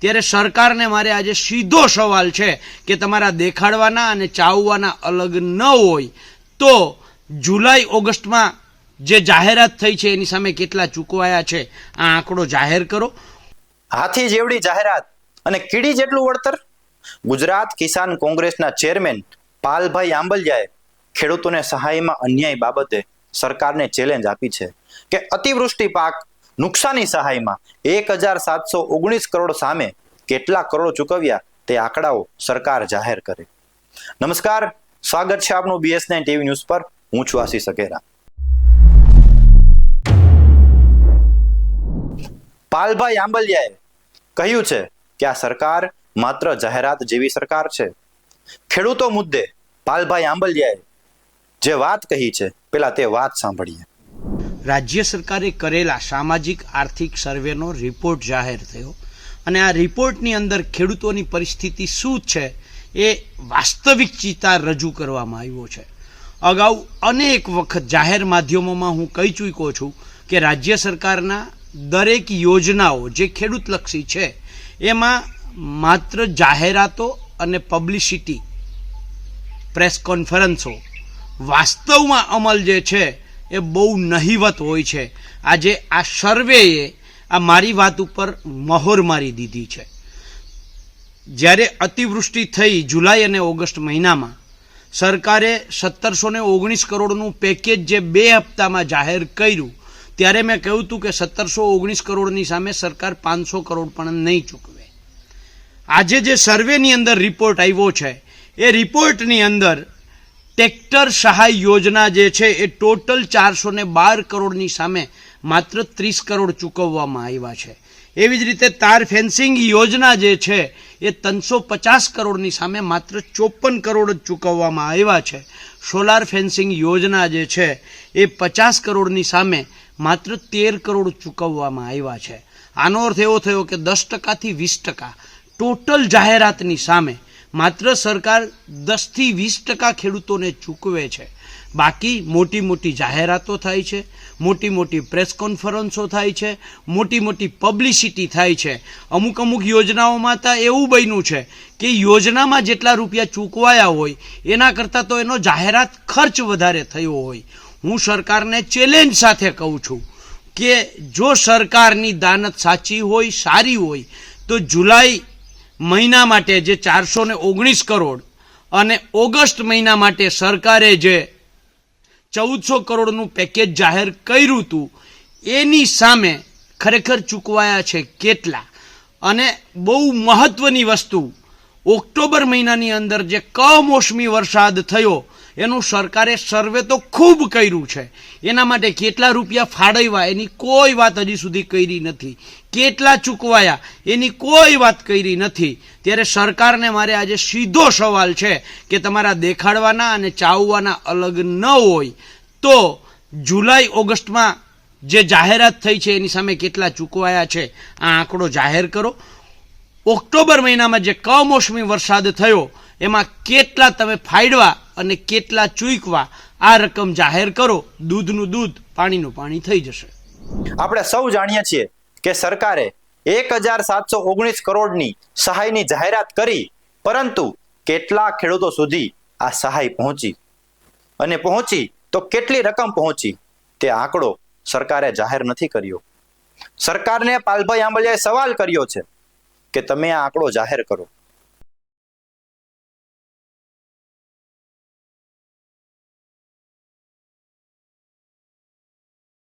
ત્યારે સરકારને મારે આજે સીધો સવાલ છે કે તમારા દેખાડવાના અને ચાવવાના અલગ ન હોય તો જુલાઈ ઓગસ્ટમાં જે જાહેરાત થઈ છે એની સામે કેટલા ચૂકવાયા છે આ આંકડો જાહેર કરો. હાથી જેવડી જાહેરાત અને કીડી જેટલું વળતર. ગુજરાત કિસાન કોંગ્રેસના ચેરમેન પાલભાઈ આંબલિયાએ ખેડૂતોને સહાયમાં અન્યાય બાબતે સરકારને ચેલેન્જ આપી છે કે અતિવૃષ્ટિ પાક નુકસાની સહાયમાં 1719 કરોડ સામે કેટલા કરોડ ચૂકવ્યા તે આંકડાઓ સરકાર જાહેર કરે. નમસ્કાર, સ્વાગત છે આપનું BS9 ટીવી ન્યૂઝ પર. હું છું આશીષ અઘેરા. પાલભાઈ આંબલિયાએ કહ્યું છે કે આ સરકાર માત્ર જાહેરાત જેવી સરકાર છે. ખેડૂતો મુદ્દે પાલભાઈ આંબલિયાએ જે વાત કહી છે પેલા તે વાત સાંભળીએ. રાજ્ય સરકારે કરેલા સામાજિક આર્થિક સર્વેનો રિપોર્ટ જાહેર થયો અને આ રિપોર્ટની અંદર ખેડૂતોની પરિસ્થિતિ શું છે એ વાસ્તવિક ચિતાર રજૂ કરવામાં આવ્યો છે. અગાઉ અનેક વખત જાહેર માધ્યમોમાં હું કહી ચૂક્યો છું કે રાજ્ય સરકારના દરેક યોજનાઓ જે ખેડૂતલક્ષી છે એમાં માત્ર જાહેરાતો અને પબ્લિસિટી, પ્રેસ કોન્ફરન્સો, વાસ્તવમાં અમલ જે છે એ બહુ નહિવત હોય છે. આજે આ સર્વેએ આ મારી વાત ઉપર મહોર મારી દીધી છે. જ્યારે અતિવૃષ્ટિ થઈ જુલાઈ અને ઓગસ્ટ મહિનામાં સરકારે 1719 કરોડનું પેકેજ જે 2 હપ્તામાં જાહેર કર્યું ત્યારે મેં કહ્યું હતું કે 1719 કરોડની સામે સરકાર 500 કરોડ પણ નહીં ચૂકવે. આજે જે સર્વેની અંદર રિપોર્ટ આવ્યો છે એ રિપોર્ટની અંદર ટ્રેક્ટર સહાય યોજના જે છે એ ટોટલ 412 કરોડની સામે માત્ર 30 કરોડ ચૂકવવામાં આવ્યા છે. એવી જ રીતે તાર ફેન્સિંગ યોજના જે છે એ 350 કરોડની સામે માત્ર 54 કરોડ જ ચૂકવવામાં આવ્યા છે. સોલાર ફેન્સિંગ યોજના જે છે એ 50 કરોડની સામે માત્ર 13 કરોડ ચૂકવવામાં આવ્યા છે. આનો અર્થ એવો થયો કે 10% થી 20% ટોટલ જાહેરાતની સામે માત્ર સરકાર 10 થી 20% ખેડૂતોને ચૂકવે છે. બાકી મોટી મોટી જાહેરાતો થાય છે, મોટી મોટી પ્રેસ કોન્ફરન્સો થાય છે, મોટી મોટી પબ્લિસિટી થાય છે. અમુક યોજનાઓમાં તો એવું બન્યું છે કે યોજનામાં જેટલા રૂપિયા ચૂકવાયા હોય એના કરતાં તો એનો જાહેરાત ખર્ચ વધારે થયો હોય. હું સરકારને ચેલેન્જ સાથે કહું છું કે જો સરકારની દાનત સાચી હોય, સારી હોય તો જુલાઈ મહિના માટે જે 419 કરોડ અને ઓગસ્ટ મહિના માટે સરકારે જે 1400 કરોડનું પેકેજ જાહેર કર્યું હતું એની સામે ખરેખર ચૂકવાયા છે કેટલા. અને બહુ મહત્વની વસ્તુ, ઓક્ટોબર મહિનાની અંદર જે કમોસમી વરસાદ થયો એનું સરકારે સર્વે તો ખૂબ કર્યું છે. એના માટે કેટલા રૂપિયા ફાળવ્યા એની કોઈ વાત હજી સુધી કરી નથી. કેટલા ચૂકવાયા એની કોઈ વાત કરી નથી. ત્યારે સરકારને મારે આજે સીધો સવાલ છે કે તમારા દેખાડવાના અને ચાવવાના અલગ ન હોય તો જુલાઈ ઓગસ્ટમાં જે જાહેરાત થઈ છે એની સામે કેટલા ચૂકવાયા છે આ આંકડો જાહેર કરો. ઓક્ટોબર મહિનામાં જે કમોસમી વરસાદ થયો એમાં કેટલા તમે ફાળવા અને કેટલા ચૂકવા આ રકમ જાહેર કરો. દૂધનું દૂધ, પાણીનું પાણી થઈ જશે. આપણે સૌ જાણીએ છીએ કે સરકારે 1719 કરોડની સહાયની જાહેરાત કરી, પરંતુ કેટલા ખેડૂતો સુધી આ સહાય પહોંચી અને પહોંચી તો કેટલી રકમ પહોંચી તે આંકડો સરકારે જાહેર નથી કર્યો. સરકારને પાલભાઈ આંબલિયાએ સવાલ કર્યો છે કે તમે આ આંકડો જાહેર કરો.